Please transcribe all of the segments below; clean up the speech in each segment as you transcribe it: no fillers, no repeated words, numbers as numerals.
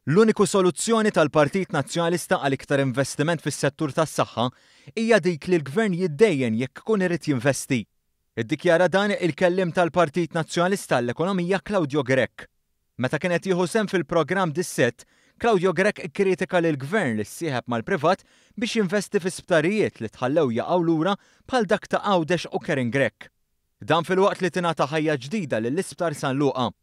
L-uniku soluzzjoni tal-Partit Nazzjonalista għal iktar investiment fis-settur tas-saħħa hija dik li l-Gvern jiddejjen jekk ikun irid jinvesti. Iddikjara dan il-kellim tal-Partit Nazzjonalista għall-Ekonomija Claudio Grech. Meta kien qed jieħu sehem fil-programm dis-Sett, Claudio Grech ikkritika lill-Gvern li ssieħeb mal-privat biex jinvesti fi-sptarijiet li tħallew jaqgħu lura bħal dak ta' Għawdex u Kering Grech. Dan fil-waqt li tingħata ħajja ġdida lill-Isptar San Luqa.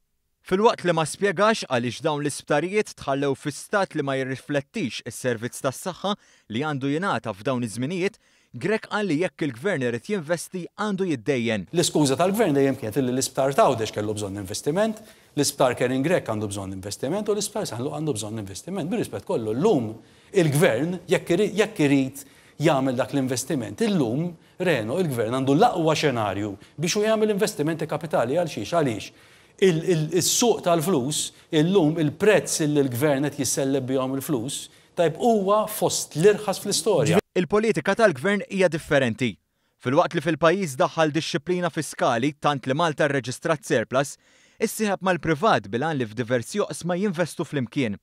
Fil-waqt li ma spjegax għaliex dawn l-isptarijiet tħallew fi stat li ma jirriflettix is-servizz tas-saħħa li għandu jingħata f'dawn iż-żminijiet, Grech qal li jekk il-Gvern irid jinvesti għandu jiddejjen. L-iskuża tal-Gvern dejjem kienet li l-Isptar ta' Għawdex kellu bżonn investiment, l-Isptar Kering Grech għandu bżonn investiment u l-Isptar San Luqa għandu bżonn investiment. Bir-rispett kollu llum il-Gvern jekk irid jagħmel dak l-investiment. Illum Reno il-Gvern għandu l-aqwa xenarju biex hu jagħmel investimenti kapitali għal xiex għaliex. Il-suq tal-flus, illum il-prezz li l-Gvern qed jisselleb bihom il-flus, tajb huwa fost l-irħas fl-istorja. Il-politika tal-Gvern hija differenti. Fil-waqt li fil-pajjiż daħħal dixxilpina fiskali tant li Malta rreġistrat surplus, issieħeb mal-privat bilan li f'diversi oqsma jinvestu flimkien.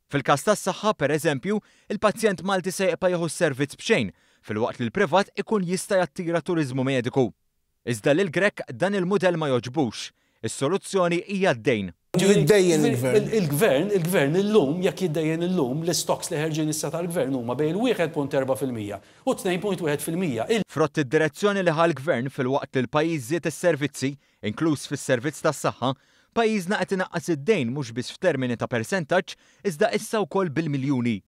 Fil-każ tas-saħħa pereżempju, il-pazjent Malti se jibqa' jieħu s-servizz b'xejn, fil-waqt li l-privat ikun jista' jattira turiżmu mediku. Iżda lil Grech dan il-mudell ma joġbux. Is-soluzzjoni hija d-dejn. Il-Gvern illum jekk jiddejjen illum l-istoks li ħerġin issa tal-Gvern huma bejn 1.4% u 2.1%. Frott id-direzzjoni li ħal-Gvern fil-waqt li l-pajjiż żied is-servizzi, inkluż fis-servizz tas-saħħa, pajjiżna qed inaqqas id-dejn mhux biss f'termini ta' persentaġġ iżda issa wkoll bil-miljuni.